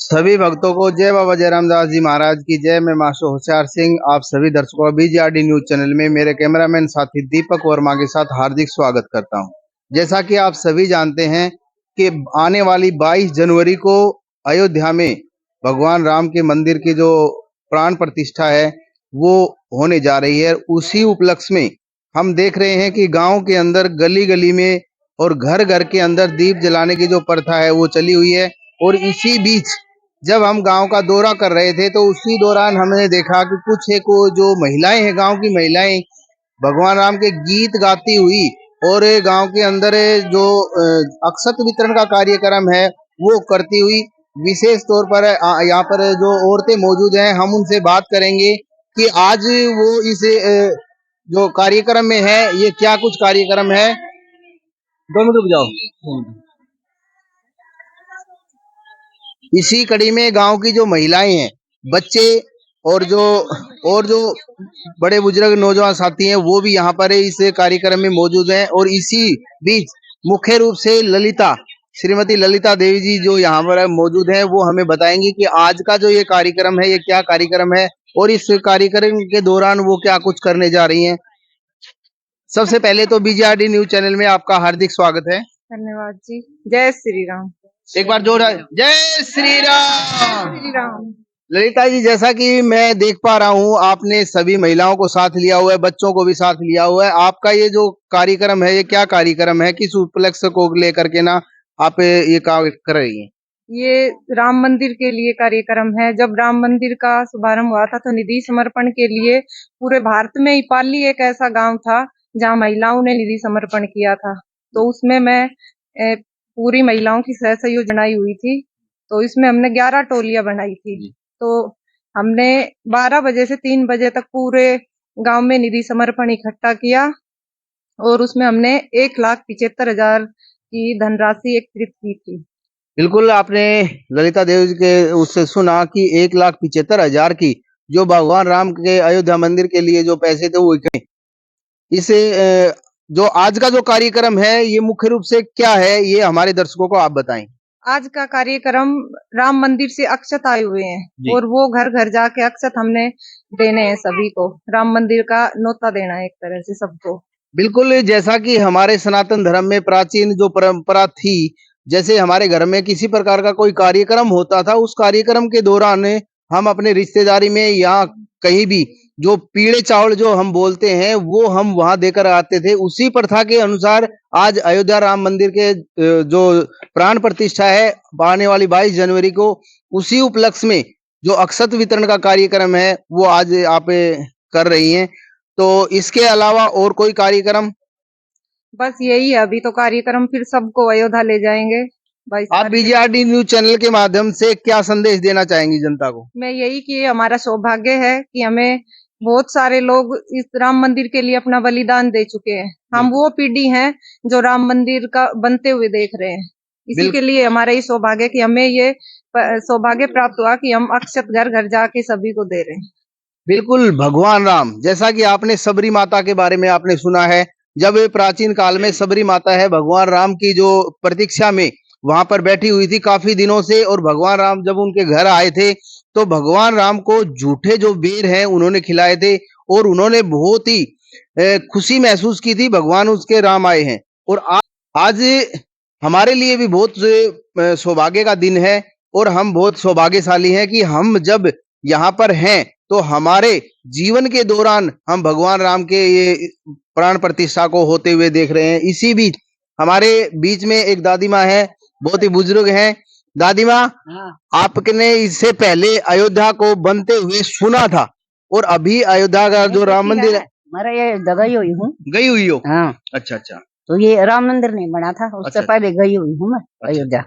सभी भक्तों को जय बाबा जयराम दास जी महाराज की जय। मैं मास्टर होशियार सिंह आप सभी दर्शकों का बीजीआरडी न्यूज चैनल में मेरे कैमरामैन साथी दीपक वर्मा के साथ हार्दिक स्वागत करता हूं। जैसा कि आप सभी जानते हैं कि आने वाली 22 जनवरी को अयोध्या में भगवान राम के मंदिर की जो प्राण प्रतिष्ठा है वो होने जा रही है। उसी उपलक्ष्य में हम देख रहे हैं कि गाँव के अंदर गली गली में और घर घर के अंदर दीप जलाने की जो प्रथा है वो चली हुई है। और इसी बीच जब हम गांव का दौरा कर रहे थे तो उसी दौरान हमने देखा कि कुछ एक वो जो महिलाएं हैं, गांव की महिलाएं भगवान राम के गीत गाती हुई और गांव के अंदर जो अक्षत वितरण का कार्यक्रम है वो करती हुई विशेष तौर पर यहाँ पर जो औरतें मौजूद हैं हम उनसे बात करेंगे कि आज वो इस जो कार्यक्रम में है ये क्या कुछ कार्यक्रम है। 2 मिनट रुक जाओ। इसी कड़ी में गांव की जो महिलाएं हैं, बच्चे और जो बड़े बुजुर्ग नौजवान साथी हैं वो भी यहाँ पर इस कार्यक्रम में मौजूद हैं। और इसी बीच मुख्य रूप से श्रीमती ललिता देवी जी जो यहाँ पर मौजूद हैं वो हमें बताएंगी कि आज का जो ये कार्यक्रम है ये क्या कार्यक्रम है और इस कार्यक्रम के दौरान वो क्या कुछ करने जा रही हैं। सबसे पहले तो बीजीआरडी न्यूज चैनल में आपका हार्दिक स्वागत है। धन्यवाद जी। जय श्री राम। एक बार जोर जय श्री राम। श्री राम। ललिता जी, जैसा कि मैं देख पा रहा हूँ आपने सभी महिलाओं को साथ लिया हुआ है, बच्चों को भी साथ लिया हुआ है। आपका ये जो कार्यक्रम है ये क्या कार्यक्रम है, किस उपलक्ष्य को लेकर के ना आप ये कार्य कर रही हैं? ये राम मंदिर के लिए कार्यक्रम है। जब राम मंदिर का शुभारंभ हुआ था तो निधि समर्पण के लिए पूरे भारत में ही पाली एक ऐसा गांव था जहां महिलाओं ने निधि समर्पण किया था। तो उसमें मैं पूरी महिलाओं की सहयोग बनाई हुई थी। तो इसमें हमने 11 टोलियां बनाई थी। तो हमने 12 बजे से 3 बजे तक पूरे गांव में निधि समर्पण इकट्ठा किया और उसमें हमने 1,75,000 की धनराशि एकत्रित की थी। बिल्कुल, आपने ललिता देवी जी के उससे सुना कि 1,75,000 की जो भगवान राम के अयोध्या मंदिर के लिए जो पैसे थे वो इसे जो आज का जो कार्यक्रम है ये मुख्य रूप से क्या है ये हमारे दर्शकों को आप बताएं। आज का कार्यक्रम राम मंदिर से अक्षत आए हुए हैं और वो घर घर जाके अक्षत हमने देने हैं सभी को। राम मंदिर का न्योता देना है एक तरह से सबको। बिल्कुल, जैसा कि हमारे सनातन धर्म में प्राचीन जो परंपरा थी, जैसे हमारे घर में किसी प्रकार का कोई कार्यक्रम होता था उस कार्यक्रम के दौरान हम अपने रिश्तेदारी में या कहीं भी जो पीले चावल जो हम बोलते हैं वो हम वहां देकर आते थे। उसी प्रथा के अनुसार आज अयोध्या राम मंदिर के जो प्राण प्रतिष्ठा है आने वाली 22 जनवरी को, उसी उपलक्ष्य में जो अक्षत वितरण का कार्यक्रम है वो आज आप कर रही हैं। तो इसके अलावा और कोई कार्यक्रम? बस यही है अभी तो कार्यक्रम, फिर सबको अयोध्या ले जाएंगे। आप बीजीआरडी न्यूज चैनल के माध्यम से क्या संदेश देना चाहेंगी जनता को? मैं यही कि हमारा सौभाग्य है कि हमें बहुत सारे लोग इस राम मंदिर के लिए अपना बलिदान दे चुके हैं। हम वो पीढ़ी हैं जो राम मंदिर का बनते हुए देख रहे हैं। इसी के लिए हमारा ये सौभाग्य कि हमें ये सौभाग्य प्राप्त हुआ कि हम अक्षत घर घर जाके सभी को दे रहे हैं। बिल्कुल, भगवान राम, जैसा कि आपने सबरी माता के बारे में आपने सुना है, जब प्राचीन काल में सबरी माता है भगवान राम की जो प्रतीक्षा में वहां पर बैठी हुई थी काफी दिनों से, और भगवान राम जब उनके घर आए थे तो भगवान राम को झूठे जो बेर हैं उन्होंने खिलाए थे और उन्होंने बहुत ही खुशी महसूस की थी भगवान उसके राम आए हैं। और आज हमारे लिए भी बहुत सौभाग्य का दिन है और हम बहुत सौभाग्यशाली हैं कि हम जब यहाँ पर हैं तो हमारे जीवन के दौरान हम भगवान राम के ये प्राण प्रतिष्ठा को होते हुए देख रहे हैं। इसी बीच हमारे बीच में एक दादी माँ है, बहुत ही बुजुर्ग हैं। दादी माँ, आपने इससे पहले अयोध्या को बनते हुए सुना था और अभी अयोध्या का जो राम मंदिर है? मैं ये गई हुई हूँ। गई हुई हो? हाँ। अच्छा अच्छा। तो ये राम मंदिर नहीं बना था, उससे अच्छा, पहले गई हुई हूँ मैं अयोध्या।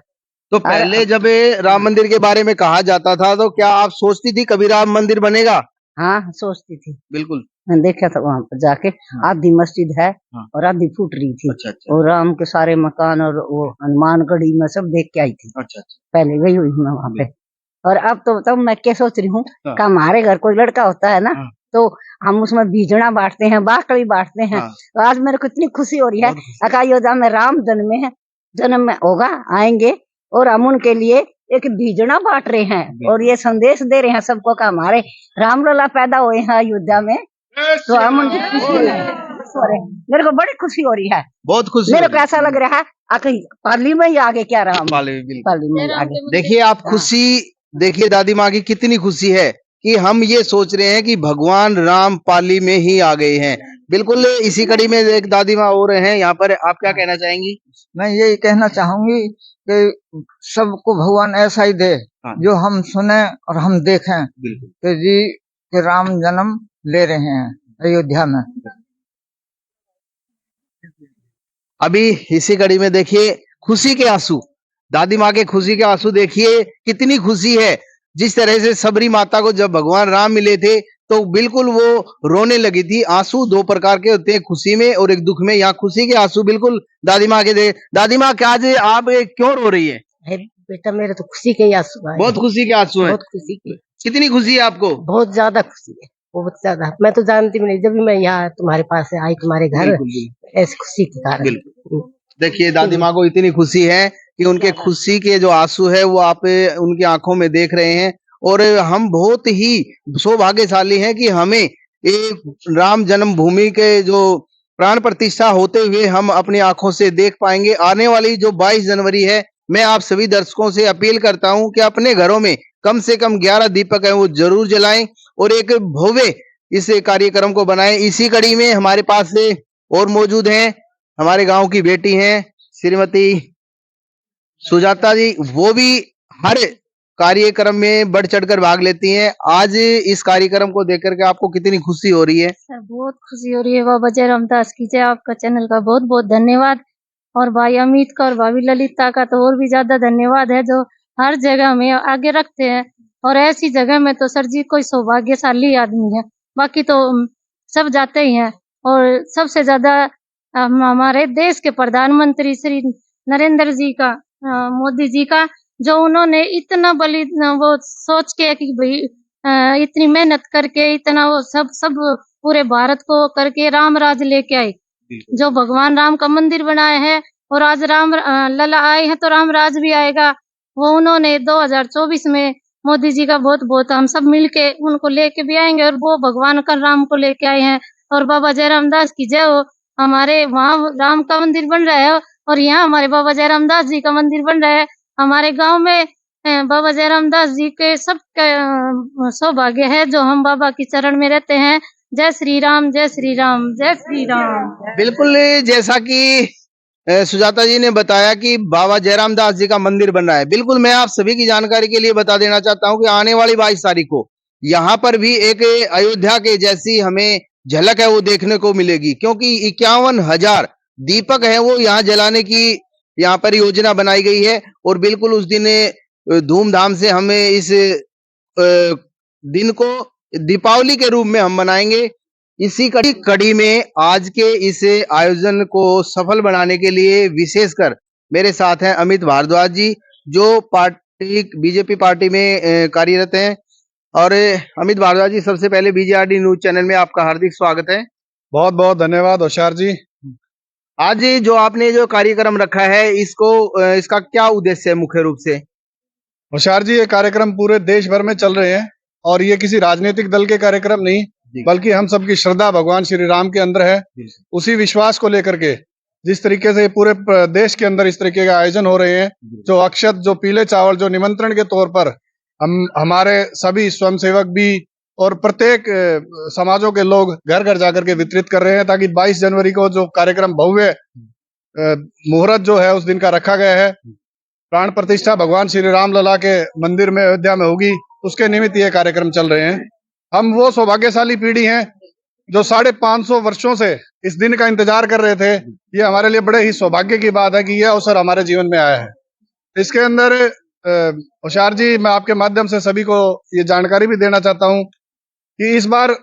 तो पहले जब राम मंदिर के बारे में कहा जाता था तो क्या आप सोचती थी कभी राम मंदिर बनेगा? हाँ, सोचती थी। बिल्कुल, मैं देखा था वहाँ पर जाके। आधी मस्जिद है और आधी फूट रही थी। अच्छा अच्छा। और राम के सारे मकान और वो हनुमानगढ़ी में सब देख के आई थी। अच्छा अच्छा। पहले गई हुई हूँ मैं वहाँ पे। और अब तो तब मैं क्या सोच रही हूँ कि हमारे घर कोई लड़का होता है ना तो हम उसमें बीजना बांटते हैं, बाकड़ी बांटते हैं। तो आज मेरे को इतनी खुशी हो रही है। अयोध्या में राम जन्मे हैं, जन्म में होगा, आएंगे और हम उनके लिए एक बीजना बांट रहे हैं और ये संदेश दे रहे हैं सबको कि हमारे रामलला पैदा हुए हैं अयोध्या में, तो हम उनकी खुशी में हो रहे हैं। मेरे को बड़ी खुशी हो रही है, बहुत खुशी मेरे हो को ऐसा लग रहा है आखिर पाली में ही आगे क्या रहा, बिल्कुल। पाली में ही आगे। देखिए आप खुशी, देखिए दादी माँ की कितनी खुशी है कि हम ये सोच रहे हैं कि भगवान राम पाली में ही आ गए हैं। बिल्कुल इसी कड़ी में एक दादी माँ हो रहे हैं यहाँ पर, आप क्या कहना चाहेंगी? मैं यही कहना चाहूंगी कि सबको भगवान ऐसा ही दे हाँ। जो हम सुने और हम देखें बिल्कुल कि जी के राम जन्म ले रहे हैं अयोध्या में। अभी इसी कड़ी में देखिए खुशी के आंसू, दादी माँ के खुशी के आंसू देखिए कितनी खुशी है। जिस तरह से सबरी माता को जब भगवान राम मिले थे तो बिल्कुल वो रोने लगी थी। आंसू दो प्रकार के होते हैं, खुशी में और एक दुख में। यहाँ खुशी के आंसू बिल्कुल दादी माँ के दे। दादी माँ क्या आज आप क्यों रो रही है? अरे बेटा मेरे तो खुशी के ही आंसू आए, बहुत खुशी के आंसू हैं। बहुत खुशी के, कितनी खुशी है आपको? बहुत ज्यादा खुशी है, बहुत ज्यादा। मैं तो जानती भी नहीं, जब भी मैं यहाँ तुम्हारे पास आई तुम्हारे घर, बिल्कुल, बिल्कुल। ऐसी खुशी के कारण। बिल्कुल। देखिए दादी माँ को इतनी खुशी है कि उनके खुशी के जो आंसू है वो आप उनकी आंखों में देख रहे हैं। और हम बहुत ही सौभाग्यशाली हैं कि हमें एक राम जन्मभूमि के जो प्राण प्रतिष्ठा होते हुए हम अपनी आंखों से देख पाएंगे। आने वाली जो 22 जनवरी है, मैं आप सभी दर्शकों से अपील करता हूं कि अपने घरों में कम से कम 11 दीपक है वो जरूर जलाएं और एक भव्य इस कार्यक्रम को बनाएं। इसी कड़ी में हमारे पास से और मौजूद हैं, हमारे गांव की बेटी हैं श्रीमती सुजाता जी, वो भी हर कार्यक्रम में बढ़ चढ़कर भाग लेती हैं। आज इस कार्यक्रम को देख करके आपको कितनी खुशी हो रही है? सर बहुत खुशी हो रही है। बाबा जय रामदास की जय। आपका चैनल का बहुत बहुत धन्यवाद, और भाई अमित का और भाभी ललिता का तो और भी ज्यादा धन्यवाद है, जो हर जगह में आगे रखते हैं। और ऐसी जगह में तो सर जी कोई सौभाग्यशाली आदमी है, बाकी तो सब जाते ही हैं। और सबसे ज्यादा हमारे देश के प्रधानमंत्री श्री नरेंद्र जी का, मोदी जी का, जो उन्होंने इतना वो सोच के कि भाई इतनी मेहनत करके इतना वो सब पूरे भारत को करके राम राज लेके आए, जो भगवान राम का मंदिर बनाए हैं। और आज राम लला आए हैं तो राम राज भी आएगा। वो उन्होंने 2024 में मोदी जी का बहुत बहुत हम सब मिलके उनको लेके भी आएंगे, और वो भगवान का राम को लेके आए हैं। और बाबा जय रामदास की जय हो। हमारे वहाँ राम का मंदिर बन रहा है और यहाँ हमारे बाबा जय रामदास जी का मंदिर बन रहा है। हमारे गांव में बाबा जय रामदास जी के सब सौभाग्य है जो हम बाबा की चरण में रहते हैं। जय श्री राम, जय श्री राम, जय श्री राम। बिल्कुल, जैसा कि सुजाता जी ने बताया कि बाबा जयराम दास जी का मंदिर बन रहा है। बिल्कुल मैं आप सभी की जानकारी के लिए बता देना चाहता हूं कि आने वाली 22 तारीख को यहाँ पर भी एक अयोध्या के जैसी हमें झलक है वो देखने को मिलेगी, क्योंकि 51,000 दीपक है वो यहाँ जलाने की यहाँ पर योजना बनाई गई है। और बिल्कुल उस दिन धूमधाम से हमें इस दिन को दीपावली के रूप में हम मनाएंगे। इसी कड़ी में आज के इस आयोजन को सफल बनाने के लिए विशेषकर मेरे साथ हैं अमित भारद्वाज जी, जो पार्टी बीजेपी पार्टी में कार्यरत हैं। और अमित भारद्वाज जी, सबसे पहले बीजेआरडी न्यूज चैनल में आपका हार्दिक स्वागत है। बहुत बहुत धन्यवाद होशियार जी। आज जो आपने जो कार्यक्रम रखा है इसका क्या उद्देश्य है मुख्य रूप से? होशियार जी, ये कार्यक्रम पूरे देश भर में चल रहे हैं और ये किसी राजनीतिक दल के कार्यक्रम नहीं, बल्कि हम सबकी श्रद्धा भगवान श्री राम के अंदर है। उसी विश्वास को लेकर के जिस तरीके से पूरे देश के अंदर इस तरीके के आयोजन हो रहे हैं, जो अक्षत, जो पीले चावल, जो निमंत्रण के तौर पर हमारे सभी स्वयंसेवक भी और प्रत्येक समाजों के लोग घर घर जाकर के वितरित कर रहे हैं, ताकि 22 जनवरी को जो कार्यक्रम भव्य मुहूर्त जो है उस दिन का रखा गया है, प्राण प्रतिष्ठा भगवान श्री राम लला के मंदिर में अयोध्या में होगी, उसके निमित्त ये कार्यक्रम चल रहे हैं। हम वो सौभाग्यशाली पीढ़ी हैं जो 550 वर्षों से इस दिन का इंतजार कर रहे थे। ये हमारे लिए बड़े ही सौभाग्य की बात है कि यह अवसर हमारे जीवन में आया है। इसके अंदर होशियार जी, मैं आपके माध्यम से सभी को ये जानकारी भी देना चाहता हूं कि इस बार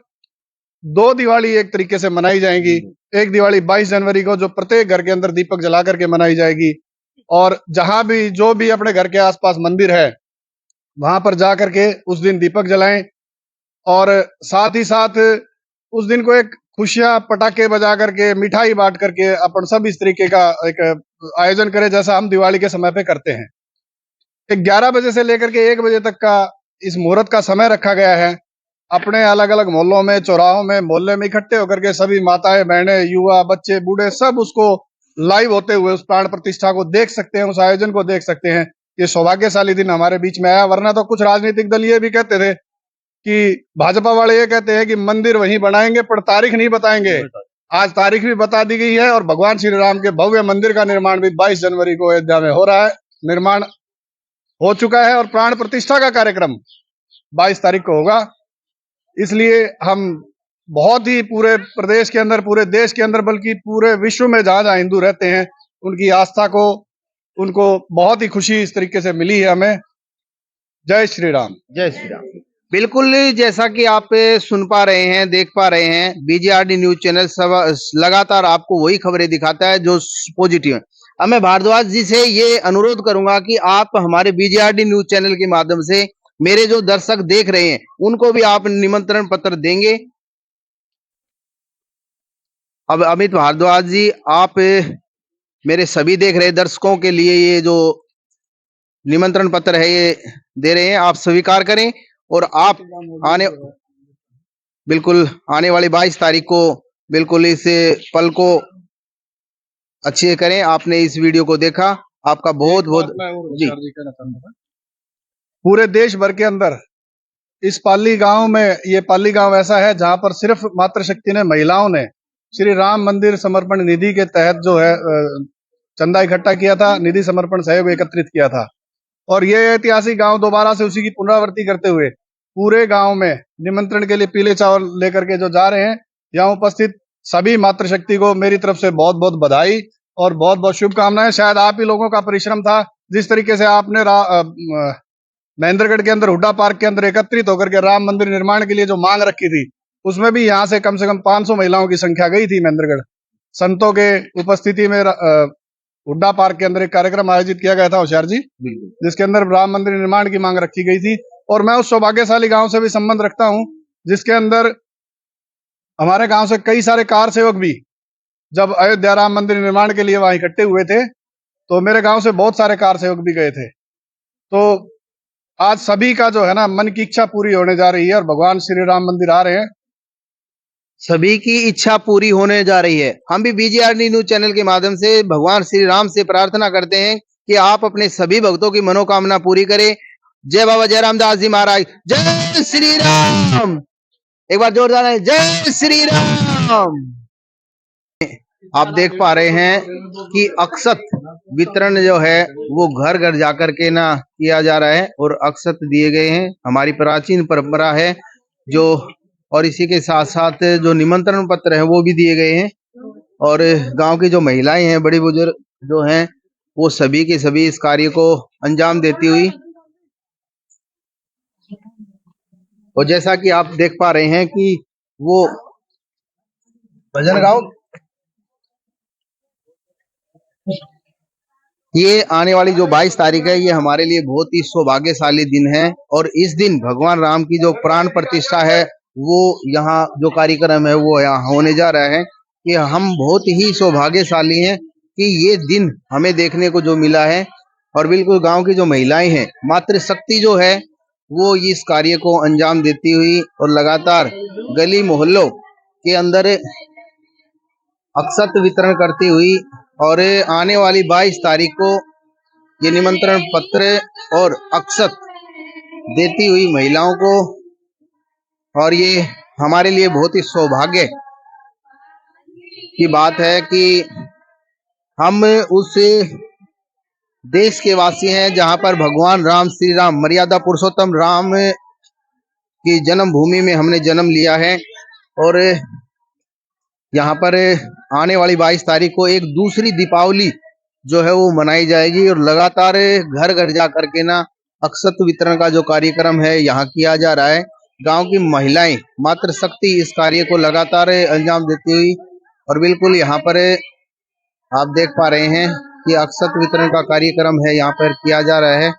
2 दिवाली एक तरीके से मनाई जाएंगी। एक दिवाली 22 जनवरी को जो प्रत्येक घर के अंदर दीपक जला करके मनाई जाएगी, और जहां भी जो भी अपने घर के आसपास मंदिर है वहां पर जा करके उस दिन दीपक जलाएं। और साथ ही साथ उस दिन को एक खुशियां पटाखे बजा करके, मिठाई बांट करके अपन सब इस तरीके का एक आयोजन करें जैसा हम दिवाली के समय पे करते हैं। 11 बजे से लेकर के 1 बजे तक का इस मुहूर्त का समय रखा गया है। अपने अलग अलग मोहल्लों में, चौराहों में, मोहल्ले में इकट्ठे होकर के सभी माताएं, बहनें, युवा, बच्चे, बूढ़े सब उसको लाइव होते हुए उस प्राण प्रतिष्ठा को देख सकते हैं, उस आयोजन को देख सकते हैं। ये सौभाग्यशाली दिन हमारे बीच में आया, वरना तो कुछ राजनीतिक दल ये भी कहते थे कि भाजपा वाले ये कहते हैं कि मंदिर वहीं बनाएंगे पर तारीख नहीं बताएंगे। आज तारीख भी बता दी गई है और भगवान श्री राम के भव्य मंदिर का निर्माण भी 22 जनवरी को अयोध्या में हो रहा है। निर्माण हो चुका है और प्राण प्रतिष्ठा का कार्यक्रम 22 तारीख को होगा। इसलिए हम बहुत ही पूरे प्रदेश के अंदर, पूरे देश के अंदर, बल्कि पूरे विश्व में जहां जहां हिंदू रहते हैं, उनकी आस्था को, उनको बहुत ही खुशी इस तरीके से मिली है हमें। जय श्री राम। जय श्री राम। बिल्कुल, जैसा कि आप सुन पा रहे हैं, देख पा रहे हैं, बीजेआरडी न्यूज चैनल सब लगातार आपको वही खबरें दिखाता है जो पॉजिटिव है। अब मैं भारद्वाज जी से ये अनुरोध करूंगा कि आप हमारे बीजेआरडी न्यूज चैनल के माध्यम से मेरे जो दर्शक देख रहे हैं उनको भी आप निमंत्रण पत्र देंगे। अब अमित भारद्वाज जी, आप मेरे सभी देख रहे दर्शकों के लिए ये जो निमंत्रण पत्र है ये दे रहे हैं, आप स्वीकार करें और आप बिल्कुल आने वाली 22 तारीख को बिल्कुल इस पल को अच्छे करें। आपने इस वीडियो को देखा, आपका बहुत बहुत जी। पूरे देश भर के अंदर इस पाली गांव में, ये पाली गांव ऐसा है जहां पर सिर्फ मातृशक्ति ने, महिलाओं ने श्री राम मंदिर समर्पण निधि के तहत जो है चंदा इकट्ठा किया था, निधि समर्पण सहयोग एकत्रित किया था। और ये ऐतिहासिक गांव दोबारा से उसी की पुनरावृत्ति करते हुए पूरे गांव में निमंत्रण के लिए पीले चावल लेकर के जो जा रहे हैं, यहाँ उपस्थित सभी मातृशक्ति को मेरी तरफ से बहुत बहुत बधाई और बहुत बहुत शुभकामनाएं। शायद आप ही लोगों का परिश्रम था, जिस तरीके से आपने महेंद्रगढ़ के अंदर हुड्डा पार्क के अंदर एकत्रित होकर के राम मंदिर निर्माण के लिए जो मांग रखी थी, उसमें भी यहाँ से कम 500 महिलाओं की संख्या गई थी महेंद्रगढ़। संतों के उपस्थिति में हुड्डा पार्क के अंदर एक कार्यक्रम आयोजित किया गया था होशियार जी, जिसके अंदर राम मंदिर निर्माण की मांग रखी गई थी। और मैं उस सौभाग्यशाली गांव से भी संबंध रखता हूं जिसके अंदर हमारे गांव से कई सारे कार सेवक भी जब अयोध्या राम मंदिर निर्माण के लिए वहां इकट्ठे हुए थे, तो मेरे गांव से बहुत सारे कार सेवक भी गए थे। तो आज सभी का जो है ना मन की इच्छा पूरी होने जा रही है और भगवान श्री राम मंदिर आ रहे हैं। सभी की इच्छा पूरी होने जा रही है। हम भी बीजेआरडी न्यूज चैनल के माध्यम से भगवान श्री राम से प्रार्थना करते हैं कि आप अपने सभी भक्तों की मनोकामना पूरी करें। जय बाबा जय रामदास जी महाराज। जय श्री राम। एक बार जोरदार है, जय श्री राम। आप देख पा रहे हैं कि अक्षत वितरण जो है वो घर घर जाकर के ना किया जा रहा है और अक्षत दिए गए हैं। हमारी प्राचीन परंपरा है जो, और इसी के साथ साथ जो निमंत्रण पत्र है वो भी दिए गए हैं। और गांव की जो महिलाएं हैं, बड़ी बुजुर्ग जो हैं, वो सभी के सभी इस कार्य को अंजाम देती हुई, और जैसा कि आप देख पा रहे हैं कि वो भजन गाओ। ये आने वाली जो 22 तारीख है, ये हमारे लिए बहुत ही सौभाग्यशाली दिन है। और इस दिन भगवान राम की जो प्राण प्रतिष्ठा है, वो यहाँ जो कार्यक्रम है वो यहाँ होने जा रहा है। कि हम बहुत ही सौभाग्यशाली हैं कि ये दिन हमें देखने को जो मिला है। और बिल्कुल गांव की जो महिलाएं हैं, मातृशक्ति जो है, वो इस कार्य को अंजाम देती हुई और लगातार गली मोहल्लों के अंदर अक्षत वितरण करती हुई, और आने वाली 22 तारीख को ये निमंत्रण पत्र और अक्षत देती हुई महिलाओं को, और ये हमारे लिए बहुत ही सौभाग्य की बात है कि हम उस देश के वासी हैं जहां पर भगवान राम, श्री राम, मर्यादा पुरुषोत्तम राम की जन्मभूमि में हमने जन्म लिया है। और यहाँ पर आने वाली 22 तारीख को एक दूसरी दीपावली जो है वो मनाई जाएगी और लगातार घर घर जा करके ना अक्षत वितरण का जो कार्यक्रम है यहाँ किया जा रहा है। गांव की महिलाएं, मातृशक्ति इस कार्य को लगातार अंजाम देती हुई, और बिल्कुल यहाँ पर आप देख पा रहे हैं कि अक्षत वितरण का कार्यक्रम है यहाँ पर किया जा रहा है।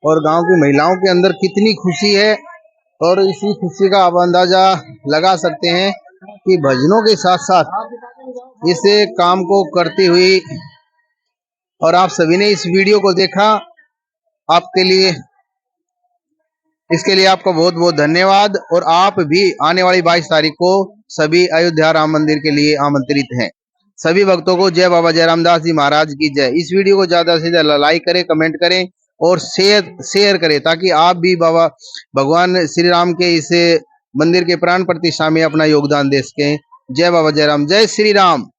और गांव की महिलाओं के अंदर कितनी खुशी है, और इसी खुशी का आप अंदाजा लगा सकते हैं कि भजनों के साथ साथ इस काम को करती हुई, और आप सभी ने इस वीडियो को देखा आपके लिए, इसके लिए आपका बहुत बहुत धन्यवाद। और आप भी आने वाली 22 तारीख को सभी अयोध्या राम मंदिर के लिए आमंत्रित हैं। सभी भक्तों को जय बाबा जयराम दास जी महाराज की जय। इस वीडियो को ज्यादा से ज्यादा लाइक करें, कमेंट करें और शेयर करें, ताकि आप भी बाबा भगवान श्री राम के इस मंदिर के प्राण प्रतिष्ठा में अपना योगदान दे सकें। जय बाबा जयराम, जय श्री राम।